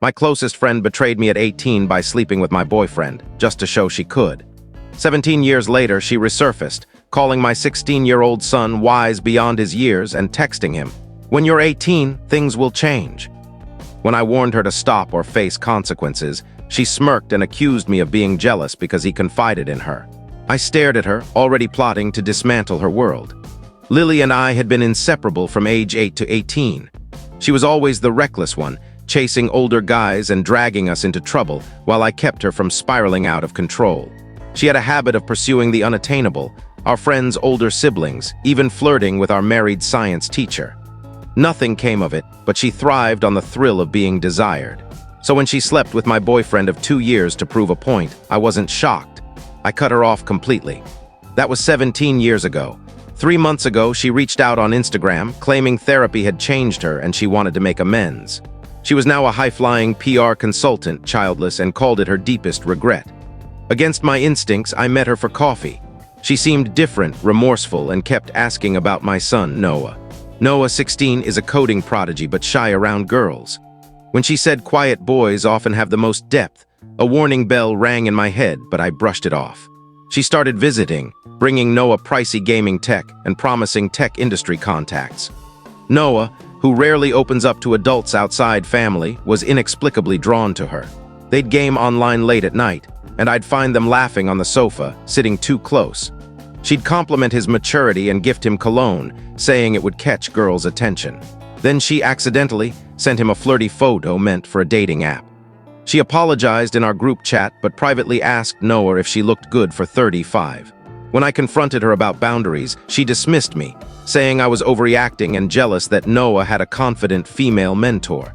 My closest friend betrayed me at 18 by sleeping with my boyfriend, just to show she could. 17 years later, she resurfaced, calling my 16-year-old son wise beyond his years and texting him, "When you're 18, things will change." When I warned her to stop or face consequences, she smirked and accused me of being jealous because he confided in her. I stared at her, already plotting to dismantle her world. Lily and I had been inseparable from age 8 to 18. She was always the reckless one, chasing older guys and dragging us into trouble while I kept her from spiraling out of control. She had a habit of pursuing the unattainable, our friends' older siblings, even flirting with our married science teacher. Nothing came of it, but she thrived on the thrill of being desired. So when she slept with my boyfriend of 2 years to prove a point, I wasn't shocked. I cut her off completely. That was 17 years ago. 3 months ago, she reached out on Instagram, claiming therapy had changed her and she wanted to make amends. She was now a high-flying PR consultant, childless, and called it her deepest regret. Against my instincts, I met her for coffee. She seemed different, remorseful, and kept asking about my son, Noah. Noah, 16, is a coding prodigy but shy around girls. When she said quiet boys often have the most depth, a warning bell rang in my head, but I brushed it off. She started visiting, bringing Noah pricey gaming tech and promising tech industry contacts. Noah, who rarely opens up to adults outside family, was inexplicably drawn to her. They'd game online late at night, and I'd find them laughing on the sofa, sitting too close. She'd compliment his maturity and gift him cologne, saying it would catch girls' attention. Then she accidentally sent him a flirty photo meant for a dating app. She apologized in our group chat, but privately asked Noah if she looked good for 35. When I confronted her about boundaries, she dismissed me, saying I was overreacting and jealous that Noah had a confident female mentor.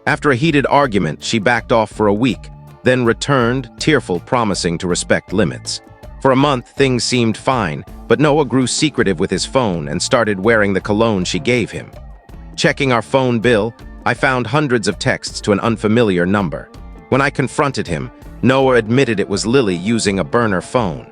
After a heated argument, she backed off for a week, then returned, tearful, promising to respect limits. For a month, things seemed fine, but Noah grew secretive with his phone and started wearing the cologne she gave him. Checking our phone bill, I found hundreds of texts to an unfamiliar number. When I confronted him, Noah admitted it was Lily using a burner phone.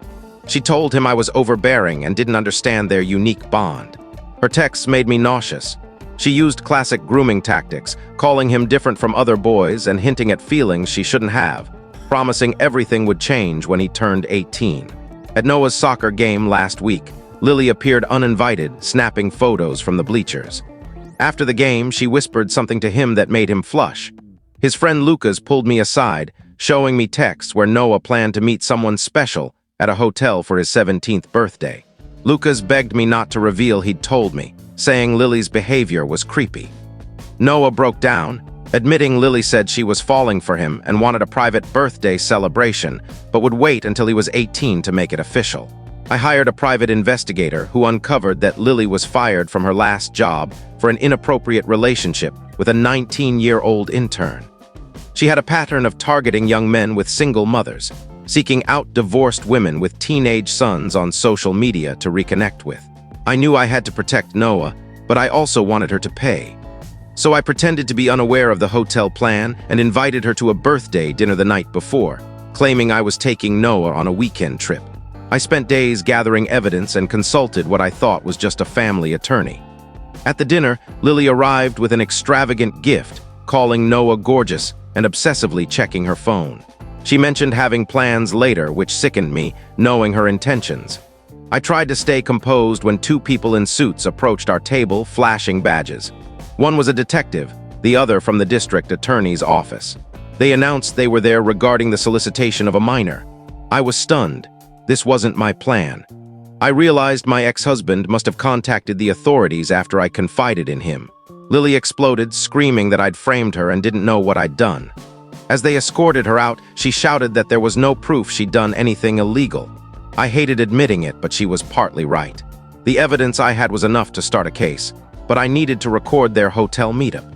She told him I was overbearing and didn't understand their unique bond. Her texts made me nauseous. She used classic grooming tactics, calling him different from other boys and hinting at feelings she shouldn't have, promising everything would change when he turned 18. At Noah's soccer game last week, Lily appeared uninvited, snapping photos from the bleachers. After the game, she whispered something to him that made him flush. His friend Lucas pulled me aside, showing me texts where Noah planned to meet someone special at a hotel for his 17th birthday. Lucas begged me not to reveal he'd told me, saying Lily's behavior was creepy. Noah broke down, admitting Lily said she was falling for him and wanted a private birthday celebration, but would wait until he was 18 to make it official. I hired a private investigator who uncovered that Lily was fired from her last job for an inappropriate relationship with a 19-year-old intern. She had a pattern of targeting young men with single mothers, seeking out divorced women with teenage sons on social media to reconnect with. I knew I had to protect Noah, but I also wanted her to pay. So I pretended to be unaware of the hotel plan and invited her to a birthday dinner the night before, claiming I was taking Noah on a weekend trip. I spent days gathering evidence and consulted what I thought was just a family attorney. At the dinner, Lily arrived with an extravagant gift, calling Noah gorgeous and obsessively checking her phone. She mentioned having plans later, which sickened me, knowing her intentions. I tried to stay composed when 2 people in suits approached our table, flashing badges. One was a detective, the other from the district attorney's office. They announced they were there regarding the solicitation of a minor. I was stunned. This wasn't my plan. I realized my ex-husband must have contacted the authorities after I confided in him. Lily exploded, screaming that I'd framed her and didn't know what I'd done. As they escorted her out, she shouted that there was no proof she'd done anything illegal. I hated admitting it, but she was partly right. The evidence I had was enough to start a case, but I needed to record their hotel meetup.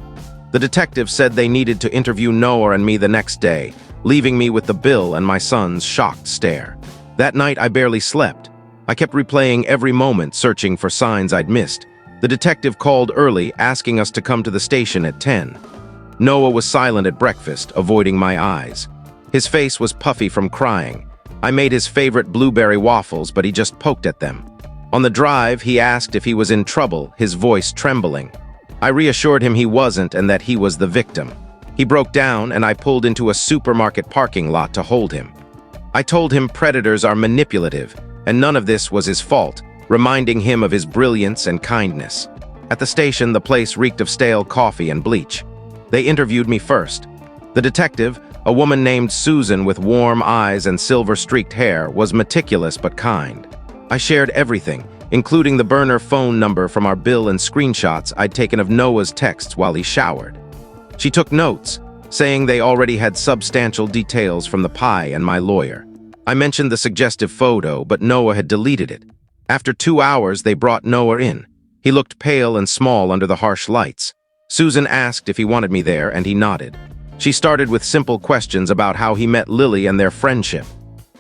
The detective said they needed to interview Noah and me the next day, leaving me with the bill and my son's shocked stare. That night, I barely slept. I kept replaying every moment, searching for signs I'd missed. The detective called early, asking us to come to the station at 10. Noah was silent at breakfast, avoiding my eyes. His face was puffy from crying. I made his favorite blueberry waffles, but he just poked at them. On the drive, he asked if he was in trouble, his voice trembling. I reassured him he wasn't and that he was the victim. He broke down and I pulled into a supermarket parking lot to hold him. I told him predators are manipulative, and none of this was his fault, reminding him of his brilliance and kindness. At the station, the place reeked of stale coffee and bleach. They interviewed me first. The detective, a woman named Susan with warm eyes and silver-streaked hair, was meticulous but kind. I shared everything, including the burner phone number from our bill and screenshots I'd taken of Noah's texts while he showered. She took notes, saying they already had substantial details from the pie and my lawyer. I mentioned the suggestive photo, but Noah had deleted it. After 2 hours, they brought Noah in. He looked pale and small under the harsh lights. Susan asked if he wanted me there, and he nodded. She started with simple questions about how he met Lily and their friendship.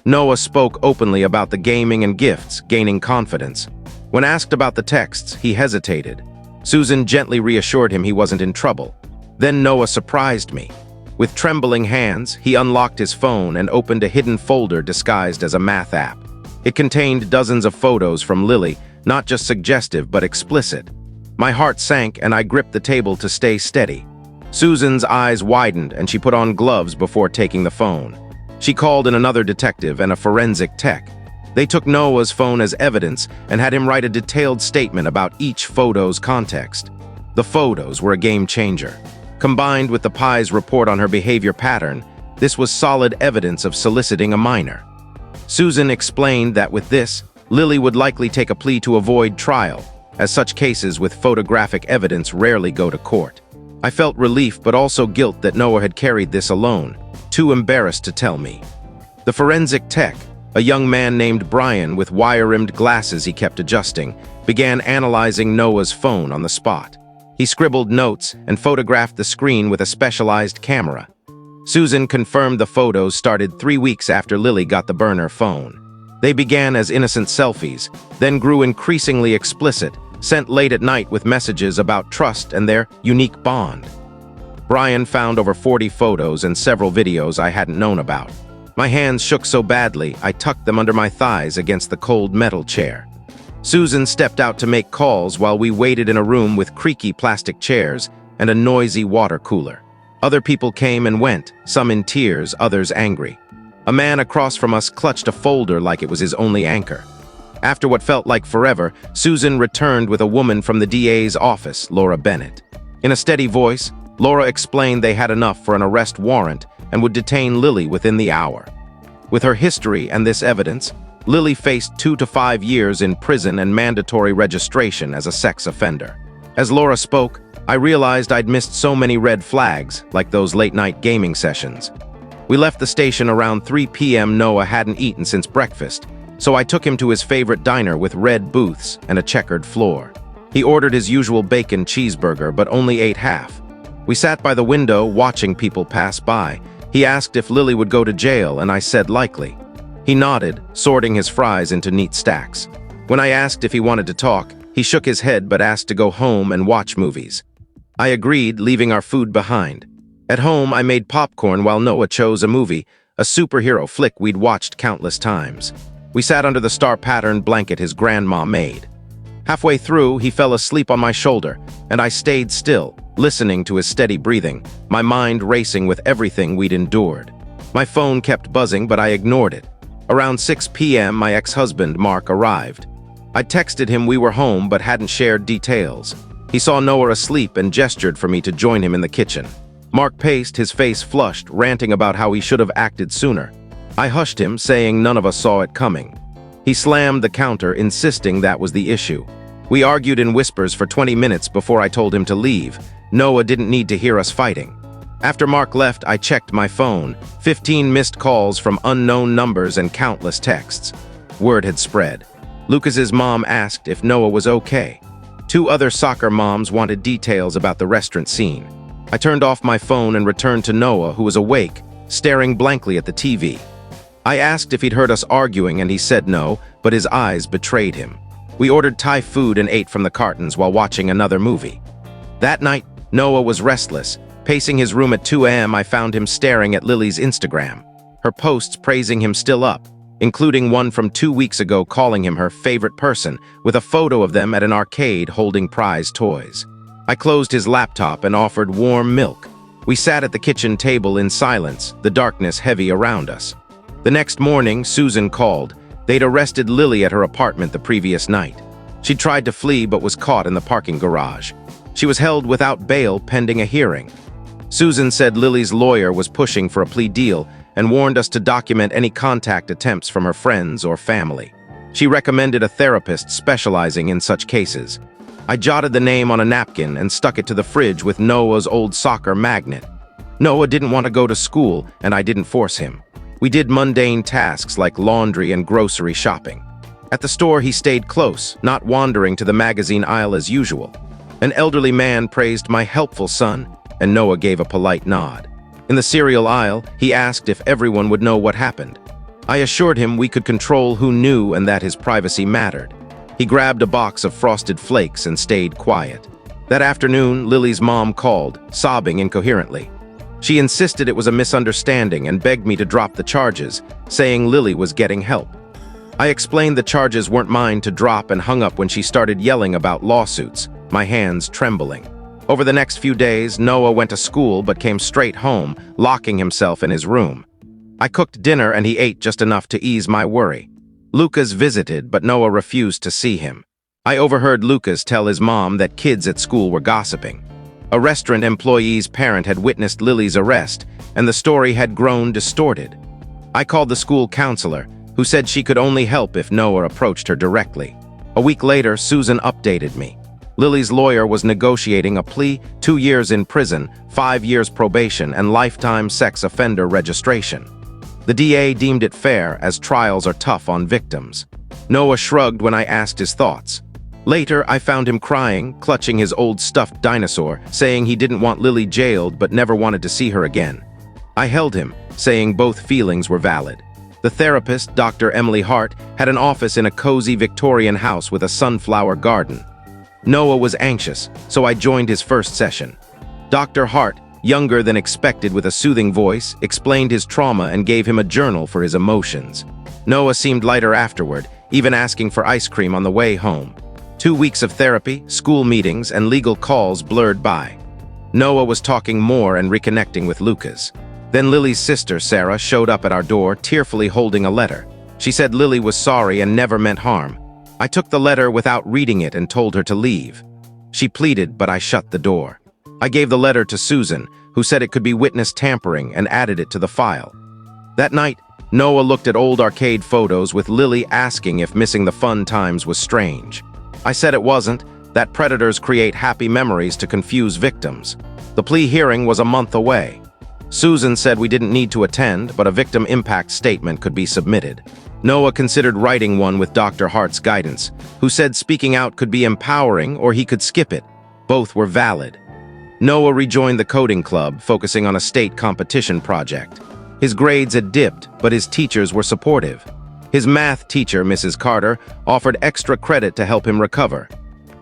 Noah spoke openly about the gaming and gifts, gaining confidence. When asked about the texts, he hesitated. Susan gently reassured him he wasn't in trouble. Then Noah surprised me. With trembling hands, he unlocked his phone and opened a hidden folder disguised as a math app. It contained dozens of photos from Lily, not just suggestive but explicit. My heart sank and I gripped the table to stay steady. Susan's eyes widened and she put on gloves before taking the phone. She called in another detective and a forensic tech. They took Noah's phone as evidence and had him write a detailed statement about each photo's context. The photos were a game changer. Combined with the pie's report on her behavior pattern, this was solid evidence of soliciting a minor. Susan explained that with this, Lily would likely take a plea to avoid trial, as such cases with photographic evidence rarely go to court. I felt relief but also guilt that Noah had carried this alone, too embarrassed to tell me. The forensic tech, a young man named Brian with wire-rimmed glasses he kept adjusting, began analyzing Noah's phone on the spot. He scribbled notes and photographed the screen with a specialized camera. Susan confirmed the photos started 3 weeks after Lily got the burner phone. They began as innocent selfies, then grew increasingly explicit, sent late at night with messages about trust and their unique bond. Brian found over 40 photos and several videos I hadn't known about. My hands shook so badly, I tucked them under my thighs against the cold metal chair. Susan stepped out to make calls while we waited in a room with creaky plastic chairs and a noisy water cooler. Other people came and went, some in tears, others angry. A man across from us clutched a folder like it was his only anchor. After what felt like forever, Susan returned with a woman from the DA's office, Laura Bennett. In a steady voice, Laura explained they had enough for an arrest warrant and would detain Lily within the hour. With her history and this evidence, Lily faced 2 to 5 years in prison and mandatory registration as a sex offender. As Laura spoke, I realized I'd missed so many red flags, like those late-night gaming sessions. We left the station around 3 p.m. Noah hadn't eaten since breakfast, so I took him to his favorite diner with red booths and a checkered floor. He ordered his usual bacon cheeseburger, but only ate half. We sat by the window watching people pass by. He asked if Lily would go to jail, and I said likely. He nodded, sorting his fries into neat stacks. When I asked if he wanted to talk, he shook his head but asked to go home and watch movies. I agreed, leaving our food behind. At home, I made popcorn while Noah chose a movie, a superhero flick we'd watched countless times. We sat under the star-patterned blanket his grandma made. Halfway through, he fell asleep on my shoulder, and I stayed still, listening to his steady breathing, my mind racing with everything we'd endured. My phone kept buzzing, but I ignored it. Around 6 p.m., my ex-husband, Mark, arrived. I texted him we were home but hadn't shared details. He saw Noah asleep and gestured for me to join him in the kitchen. Mark paced, his face flushed, ranting about how he should have acted sooner. I hushed him, saying none of us saw it coming. He slammed the counter, insisting that was the issue. We argued in whispers for 20 minutes before I told him to leave. Noah didn't need to hear us fighting. After Mark left, I checked my phone. 15 missed calls from unknown numbers and countless texts. Word had spread. Lucas's mom asked if Noah was okay. 2 other soccer moms wanted details about the restaurant scene. I turned off my phone and returned to Noah, who was awake, staring blankly at the TV. I asked if he'd heard us arguing, and he said no, but his eyes betrayed him. We ordered Thai food and ate from the cartons while watching another movie. That night, Noah was restless. Pacing his room at 2 a.m., I found him staring at Lily's Instagram. Her posts praising him still up, including one from 2 weeks ago calling him her favorite person, with a photo of them at an arcade holding prize toys. I closed his laptop and offered warm milk. We sat at the kitchen table in silence, the darkness heavy around us. The next morning, Susan called. They'd arrested Lily at her apartment the previous night. She tried to flee but was caught in the parking garage. She was held without bail pending a hearing. Susan said Lily's lawyer was pushing for a plea deal and warned us to document any contact attempts from her friends or family. She recommended a therapist specializing in such cases. I jotted the name on a napkin and stuck it to the fridge with Noah's old soccer magnet. Noah didn't want to go to school, and I didn't force him. We did mundane tasks like laundry and grocery shopping. At the store, he stayed close, not wandering to the magazine aisle as usual. An elderly man praised my helpful son, and Noah gave a polite nod. In the cereal aisle, he asked if everyone would know what happened. I assured him we could control who knew and that his privacy mattered. He grabbed a box of Frosted Flakes and stayed quiet. That afternoon, Lily's mom called, sobbing incoherently. She insisted it was a misunderstanding and begged me to drop the charges, saying Lily was getting help. I explained the charges weren't mine to drop and hung up when she started yelling about lawsuits, my hands trembling. Over the next few days, Noah went to school but came straight home, locking himself in his room. I cooked dinner and he ate just enough to ease my worry. Lucas visited, but Noah refused to see him. I overheard Lucas tell his mom that kids at school were gossiping. A restaurant employee's parent had witnessed Lily's arrest, and the story had grown distorted. I called the school counselor, who said she could only help if Noah approached her directly. A week later, Susan updated me. Lily's lawyer was negotiating a plea, 2 years in prison, 5 years probation, and lifetime sex offender registration. The DA deemed it fair, as trials are tough on victims. Noah shrugged when I asked his thoughts. Later, I found him crying, clutching his old stuffed dinosaur, saying he didn't want Lily jailed but never wanted to see her again. I held him, saying both feelings were valid. The therapist, Dr. Emily Hart, had an office in a cozy Victorian house with a sunflower garden. Noah was anxious, so I joined his first session. Dr. Hart, younger than expected with a soothing voice, explained his trauma and gave him a journal for his emotions. Noah seemed lighter afterward, even asking for ice cream on the way home. 2 weeks of therapy, school meetings, and legal calls blurred by. Noah was talking more and reconnecting with Lucas. Then Lily's sister, Sarah, showed up at our door, tearfully holding a letter. She said Lily was sorry and never meant harm. I took the letter without reading it and told her to leave. She pleaded, but I shut the door. I gave the letter to Susan, who said it could be witness tampering, and added it to the file. That night, Noah looked at old arcade photos with Lily asking if missing the fun times was strange. I said it wasn't, that predators create happy memories to confuse victims. The plea hearing was a month away. Susan said we didn't need to attend, but a victim impact statement could be submitted. Noah considered writing one with Dr. Hart's guidance, who said speaking out could be empowering or he could skip it. Both were valid. Noah rejoined the coding club, focusing on a state competition project. His grades had dipped, but his teachers were supportive. His math teacher, Mrs. Carter, offered extra credit to help him recover.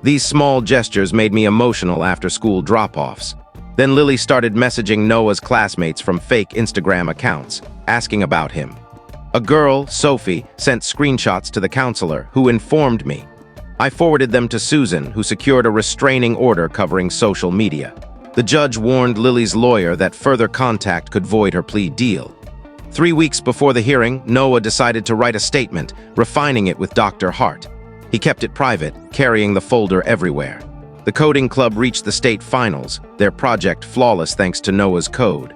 These small gestures made me emotional after school drop-offs. Then Lily started messaging Noah's classmates from fake Instagram accounts, asking about him. A girl, Sophie, sent screenshots to the counselor, who informed me. I forwarded them to Susan, who secured a restraining order covering social media. The judge warned Lily's lawyer that further contact could void her plea deal. 3 weeks before the hearing, Noah decided to write a statement, refining it with Dr. Hart. He kept it private, carrying the folder everywhere. The coding club reached the state finals, their project flawless thanks to Noah's code.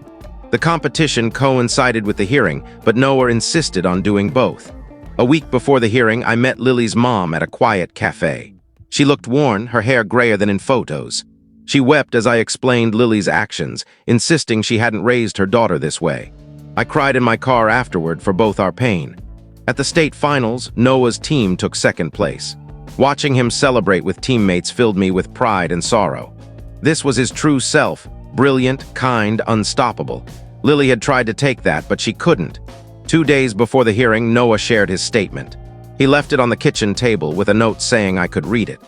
The competition coincided with the hearing, but Noah insisted on doing both. A week before the hearing, I met Lily's mom at a quiet cafe. She looked worn, her hair grayer than in photos. She wept as I explained Lily's actions, insisting she hadn't raised her daughter this way. I cried in my car afterward for both our pain. At the state finals, Noah's team took second place. Watching him celebrate with teammates filled me with pride and sorrow. This was his true self, brilliant, kind, unstoppable. Lily had tried to take that, but she couldn't. 2 days before the hearing, Noah shared his statement. He left it on the kitchen table with a note saying I could read it.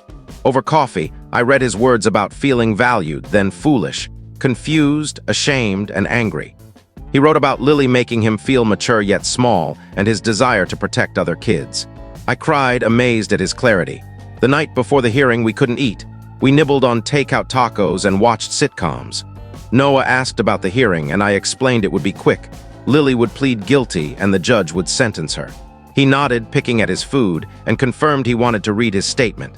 Over coffee, I read his words about feeling valued, then foolish, confused, ashamed, and angry. He wrote about Lily making him feel mature yet small, and his desire to protect other kids. I cried, amazed at his clarity. The night before the hearing, we couldn't eat. We nibbled on takeout tacos and watched sitcoms. Noah asked about the hearing, and I explained it would be quick. Lily would plead guilty, and the judge would sentence her. He nodded, picking at his food, and confirmed he wanted to read his statement.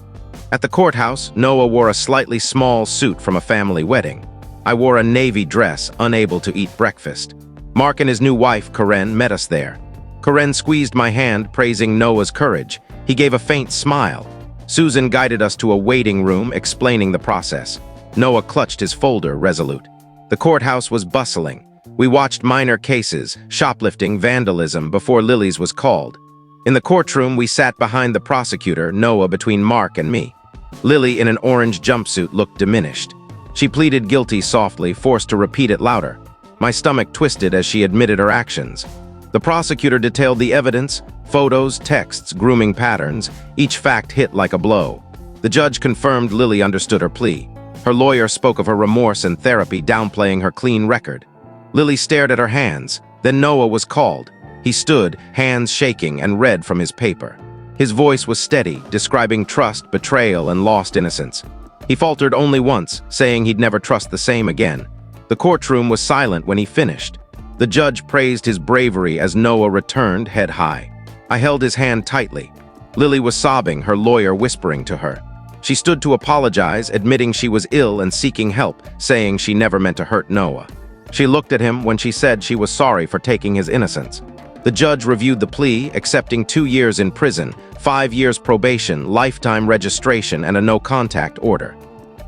At the courthouse, Noah wore a slightly small suit from a family wedding. I wore a navy dress, unable to eat breakfast. Mark and his new wife, Karen, met us there. Karen squeezed my hand, praising Noah's courage. He gave a faint smile. Susan guided us to a waiting room, explaining the process. Noah clutched his folder, resolute. The courthouse was bustling. We watched minor cases, shoplifting, vandalism, before Lily's was called. In the courtroom, we sat behind the prosecutor, Noah between Mark and me. Lily, in an orange jumpsuit, looked diminished. She pleaded guilty softly, forced to repeat it louder. My stomach twisted as she admitted her actions. The prosecutor detailed the evidence, photos, texts, grooming patterns. Each fact hit like a blow. The judge confirmed Lily understood her plea. Her lawyer spoke of her remorse and therapy, downplaying her clean record. Lily stared at her hands. Then Noah was called. He stood, hands shaking, and read from his paper. His voice was steady, describing trust, betrayal, and lost innocence. He faltered only once, saying he'd never trust the same again. The courtroom was silent when he finished. The judge praised his bravery as Noah returned, head high. I held his hand tightly. Lily was sobbing, her lawyer whispering to her. She stood to apologize, admitting she was ill and seeking help, saying she never meant to hurt Noah. She looked at him when she said she was sorry for taking his innocence. The judge reviewed the plea, accepting 2 years in prison, 5 years probation, lifetime registration, and a no-contact order.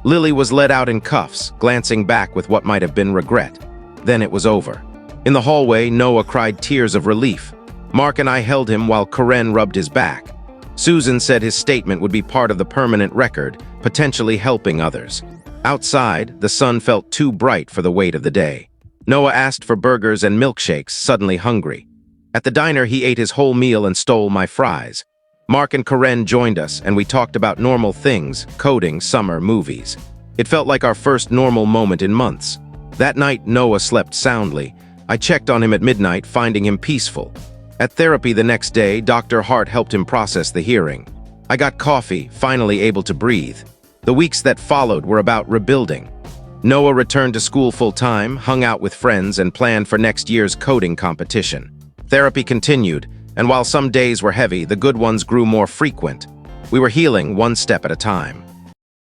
Lily was led out in cuffs, glancing back with what might have been regret. Then it was over. In the hallway, Noah cried tears of relief. Mark and I held him while Karen rubbed his back. Susan said his statement would be part of the permanent record, potentially helping others. Outside, the sun felt too bright for the weight of the day. Noah asked for burgers and milkshakes, suddenly hungry. At the diner, he ate his whole meal and stole my fries. Mark and Karen joined us, and we talked about normal things, coding, summer, movies. It felt like our first normal moment in months. That night, Noah slept soundly. I checked on him at midnight, finding him peaceful. At therapy the next day, Dr. Hart helped him process the hearing. I got coffee, finally able to breathe. The weeks that followed were about rebuilding. Noah returned to school full-time, hung out with friends, and planned for next year's coding competition. Therapy continued, and while some days were heavy, the good ones grew more frequent. We were healing one step at a time.